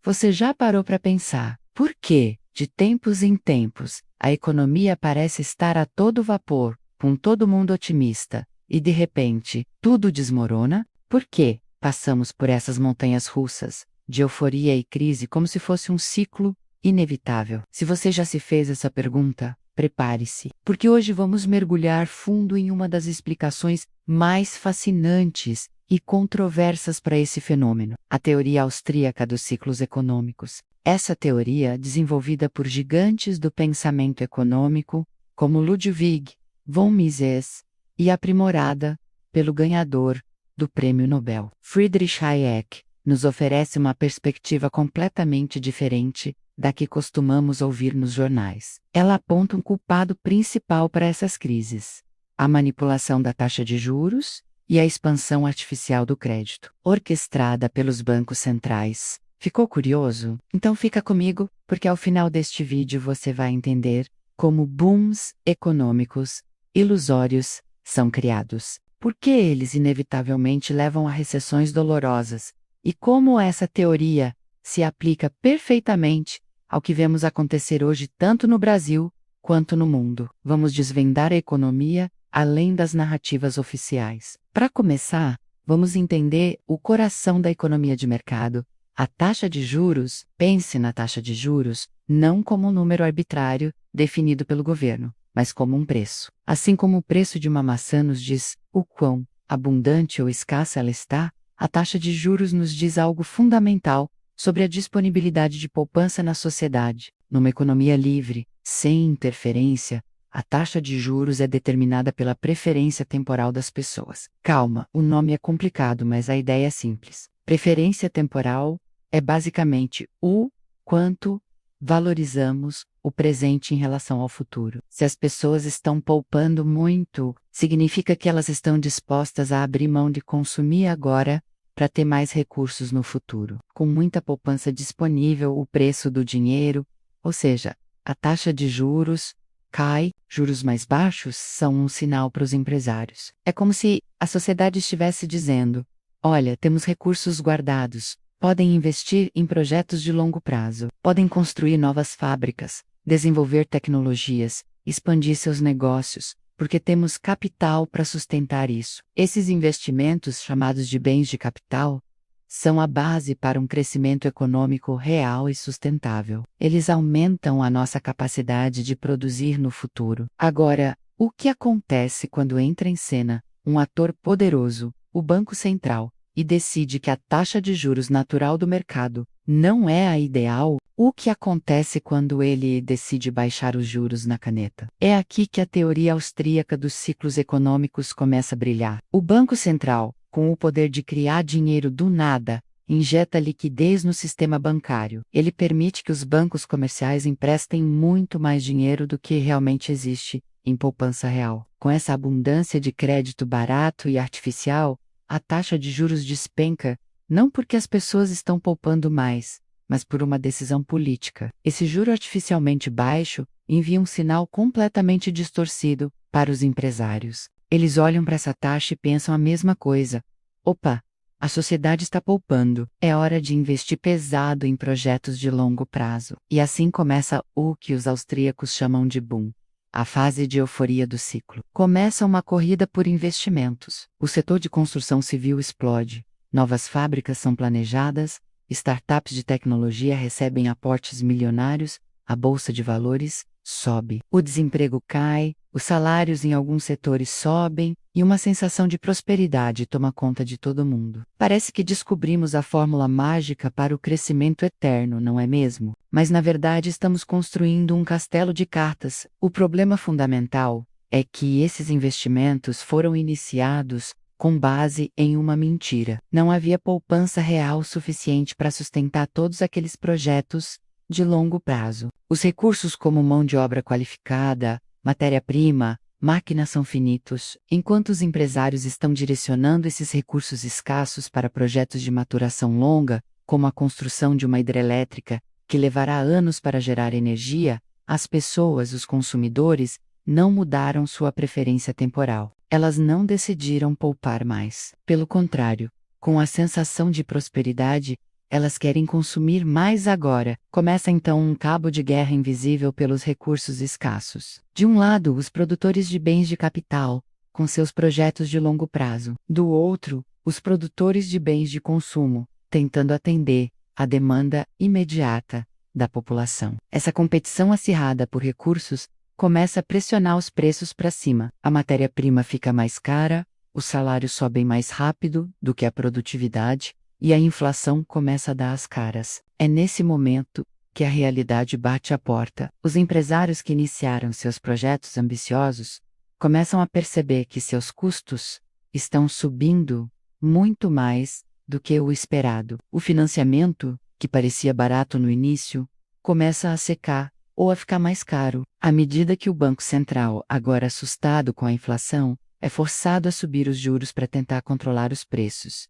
Você já parou para pensar por que, de tempos em tempos, a economia parece estar a todo vapor, com todo mundo otimista, e de repente, tudo desmorona? Por quê? Passamos por essas montanhas russas, de euforia e crise como se fosse um ciclo inevitável. Se você já se fez essa pergunta, prepare-se, porque hoje vamos mergulhar fundo em uma das explicações mais fascinantes e controversas para esse fenômeno, a teoria austríaca dos ciclos econômicos. Essa teoria, desenvolvida por gigantes do pensamento econômico, como Ludwig von Mises, e aprimorada pelo ganhador do Prêmio Nobel, Friedrich Hayek, nos oferece uma perspectiva completamente diferente da que costumamos ouvir nos jornais. Ela aponta um culpado principal para essas crises: a manipulação da taxa de juros e a expansão artificial do crédito, orquestrada pelos bancos centrais. Ficou curioso? Então fica comigo, porque ao final deste vídeo você vai entender como booms econômicos ilusórios são criados, por que eles inevitavelmente levam a recessões dolorosas, e como essa teoria se aplica perfeitamente ao que vemos acontecer hoje tanto no Brasil quanto no mundo. Vamos desvendar a economia além das narrativas oficiais. Para começar, vamos entender o coração da economia de mercado, a taxa de juros. Pense na taxa de juros não como um número arbitrário definido pelo governo, mas como um preço. Assim como o preço de uma maçã nos diz o quão abundante ou escassa ela está, a taxa de juros nos diz algo fundamental sobre a disponibilidade de poupança na sociedade. Numa economia livre, sem interferência, a taxa de juros é determinada pela preferência temporal das pessoas. Calma, o nome é complicado, mas a ideia é simples. Preferência temporal é basicamente o quanto valorizamos o presente em relação ao futuro. Se as pessoas estão poupando muito, significa que elas estão dispostas a abrir mão de consumir agora para ter mais recursos no futuro. Com muita poupança disponível, o preço do dinheiro, ou seja, a taxa de juros, cai. Juros mais baixos são um sinal para os empresários. É como se a sociedade estivesse dizendo: olha, temos recursos guardados, podem investir em projetos de longo prazo, podem construir novas fábricas, desenvolver tecnologias, expandir seus negócios, porque temos capital para sustentar isso. Esses investimentos, chamados de bens de capital, são a base para um crescimento econômico real e sustentável. Eles aumentam a nossa capacidade de produzir no futuro. Agora, o que acontece quando entra em cena um ator poderoso, o Banco Central, e decide que a taxa de juros natural do mercado não é a ideal? O que acontece quando ele decide baixar os juros na caneta? É aqui que a teoria austríaca dos ciclos econômicos começa a brilhar. O Banco Central, com o poder de criar dinheiro do nada, injeta liquidez no sistema bancário. Ele permite que os bancos comerciais emprestem muito mais dinheiro do que realmente existe em poupança real. Com essa abundância de crédito barato e artificial, a taxa de juros despenca, não porque as pessoas estão poupando mais, mas por uma decisão política. Esse juro artificialmente baixo envia um sinal completamente distorcido para os empresários. Eles olham para essa taxa e pensam a mesma coisa. Opa, a sociedade está poupando, é hora de investir pesado em projetos de longo prazo. E assim começa o que os austríacos chamam de boom. A fase de euforia do ciclo. Começa uma corrida por investimentos. O setor de construção civil explode. Novas fábricas são planejadas, startups de tecnologia recebem aportes milionários, a bolsa de valores sobe. O desemprego cai, os salários em alguns setores sobem e uma sensação de prosperidade toma conta de todo mundo. Parece que descobrimos a fórmula mágica para o crescimento eterno, não é mesmo? Mas na verdade estamos construindo um castelo de cartas. O problema fundamental é que esses investimentos foram iniciados com base em uma mentira. Não havia poupança real suficiente para sustentar todos aqueles projetos de longo prazo. Os recursos como mão de obra qualificada, matéria-prima, máquinas são finitos, enquanto os empresários estão direcionando esses recursos escassos para projetos de maturação longa, como a construção de uma hidrelétrica, que levará anos para gerar energia. As pessoas, os consumidores, não mudaram sua preferência temporal. Elas não decidiram poupar mais. Pelo contrário, com a sensação de prosperidade, elas querem consumir mais agora. Começa então um cabo de guerra invisível pelos recursos escassos. De um lado, os produtores de bens de capital, com seus projetos de longo prazo. Do outro, os produtores de bens de consumo, tentando atender à demanda imediata da população. Essa competição acirrada por recursos começa a pressionar os preços para cima. A matéria-prima fica mais cara, os salários sobem mais rápido do que a produtividade, e a inflação começa a dar as caras. É nesse momento que a realidade bate à porta. Os empresários que iniciaram seus projetos ambiciosos começam a perceber que seus custos estão subindo muito mais do que o esperado. O financiamento, que parecia barato no início, começa a secar ou a ficar mais caro, à medida que o Banco Central, agora assustado com a inflação, é forçado a subir os juros para tentar controlar os preços.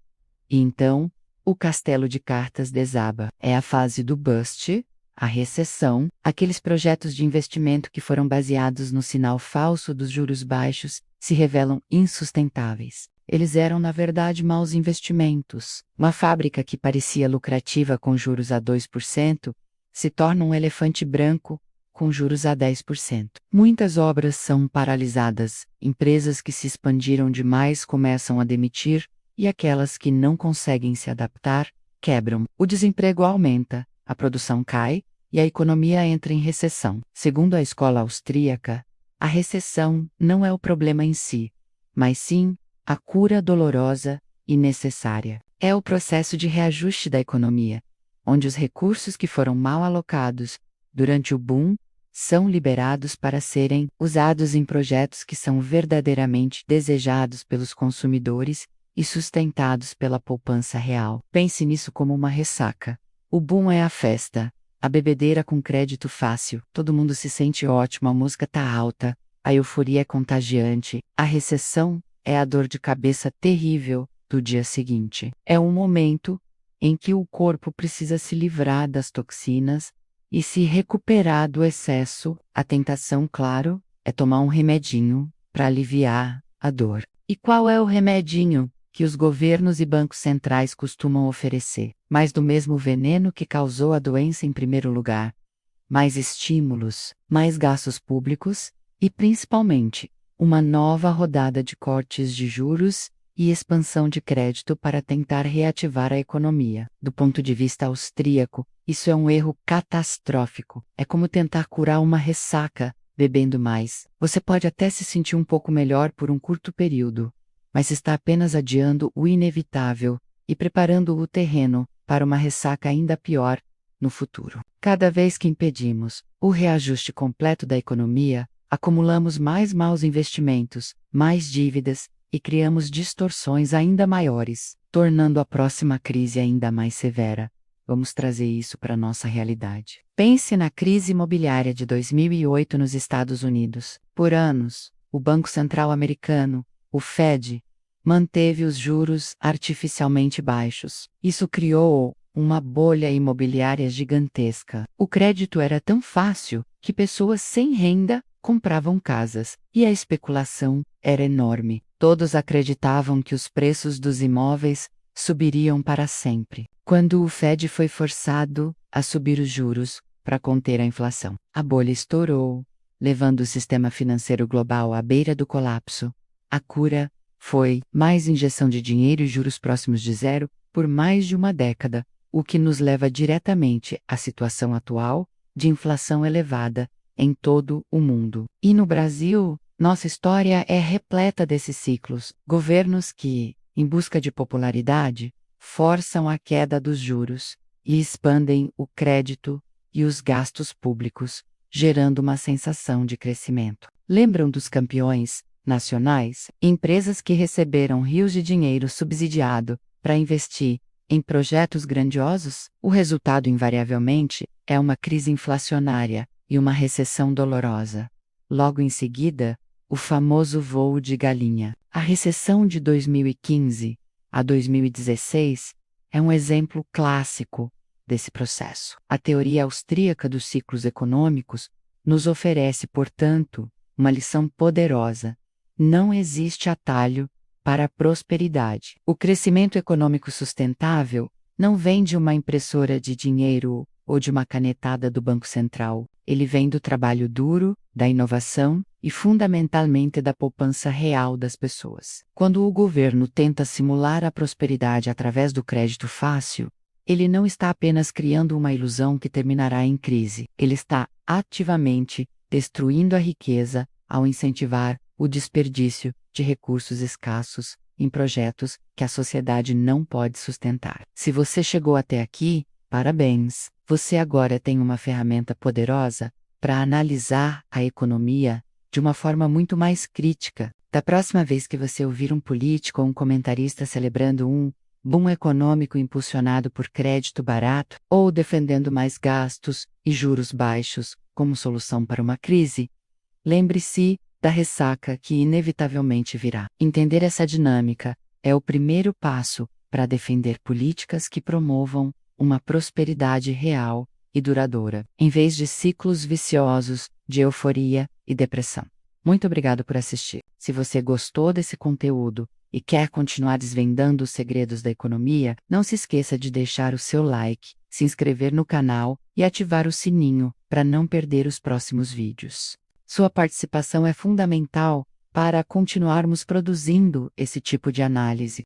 E então, o castelo de cartas desaba. É a fase do bust, a recessão, aqueles projetos de investimento que foram baseados no sinal falso dos juros baixos se revelam insustentáveis. Eles eram, na verdade, maus investimentos. Uma fábrica que parecia lucrativa com juros a 2% se torna um elefante branco com juros a 10%. Muitas obras são paralisadas, empresas que se expandiram demais começam a demitir, e aquelas que não conseguem se adaptar, quebram. O desemprego aumenta, a produção cai, e a economia entra em recessão. Segundo a escola austríaca, a recessão não é o problema em si, mas sim a cura dolorosa e necessária. É o processo de reajuste da economia, onde os recursos que foram mal alocados durante o boom são liberados para serem usados em projetos que são verdadeiramente desejados pelos consumidores e sustentados pela poupança real. Pense nisso como uma ressaca. O boom é a festa, a bebedeira com crédito fácil, todo mundo se sente ótimo, a música tá alta, a euforia é contagiante. A recessão é a dor de cabeça terrível do dia seguinte. É um momento em que o corpo precisa se livrar das toxinas e se recuperar do excesso. A tentação, claro, é tomar um remedinho para aliviar a dor. E qual é o remedinho que os governos e bancos centrais costumam oferecer? Mais do mesmo veneno que causou a doença em primeiro lugar. Mais estímulos, mais gastos públicos e, principalmente, uma nova rodada de cortes de juros e expansão de crédito para tentar reativar a economia. Do ponto de vista austríaco, isso é um erro catastrófico. É como tentar curar uma ressaca bebendo mais. Você pode até se sentir um pouco melhor por um curto período, mas está apenas adiando o inevitável e preparando o terreno para uma ressaca ainda pior no futuro. Cada vez que impedimos o reajuste completo da economia, acumulamos mais maus investimentos, mais dívidas e criamos distorções ainda maiores, tornando a próxima crise ainda mais severa. Vamos trazer isso para a nossa realidade. Pense na crise imobiliária de 2008 nos Estados Unidos. Por anos, o Banco Central americano, o Fed, manteve os juros artificialmente baixos. Isso criou uma bolha imobiliária gigantesca. O crédito era tão fácil que pessoas sem renda compravam casas, e a especulação era enorme. Todos acreditavam que os preços dos imóveis subiriam para sempre. Quando o Fed foi forçado a subir os juros para conter a inflação, a bolha estourou, levando o sistema financeiro global à beira do colapso. A cura foi mais injeção de dinheiro e juros próximos de zero por mais de uma década, o que nos leva diretamente à situação atual de inflação elevada em todo o mundo. E no Brasil, nossa história é repleta desses ciclos. Governos que, em busca de popularidade, forçam a queda dos juros e expandem o crédito e os gastos públicos, gerando uma sensação de crescimento. Lembram dos campeões nacionais? Empresas que receberam rios de dinheiro subsidiado para investir em projetos grandiosos? O resultado, invariavelmente, é uma crise inflacionária e uma recessão dolorosa. Logo em seguida, o famoso voo de galinha. A recessão de 2015 a 2016 é um exemplo clássico desse processo. A teoria austríaca dos ciclos econômicos nos oferece, portanto, uma lição poderosa. Não existe atalho para a prosperidade. O crescimento econômico sustentável não vem de uma impressora de dinheiro ou de uma canetada do Banco Central. Ele vem do trabalho duro, da inovação e fundamentalmente da poupança real das pessoas. Quando o governo tenta simular a prosperidade através do crédito fácil, ele não está apenas criando uma ilusão que terminará em crise, ele está ativamente destruindo a riqueza ao incentivar o desperdício de recursos escassos em projetos que a sociedade não pode sustentar. Se você chegou até aqui, parabéns! Você agora tem uma ferramenta poderosa para analisar a economia de uma forma muito mais crítica. Da próxima vez que você ouvir um político ou um comentarista celebrando um boom econômico impulsionado por crédito barato ou defendendo mais gastos e juros baixos como solução para uma crise, lembre-se da ressaca que inevitavelmente virá. Entender essa dinâmica é o primeiro passo para defender políticas que promovam uma prosperidade real e duradoura, em vez de ciclos viciosos de euforia e depressão. Muito obrigado por assistir. Se você gostou desse conteúdo e quer continuar desvendando os segredos da economia, não se esqueça de deixar o seu like, se inscrever no canal e ativar o sininho para não perder os próximos vídeos. Sua participação é fundamental para continuarmos produzindo esse tipo de análise.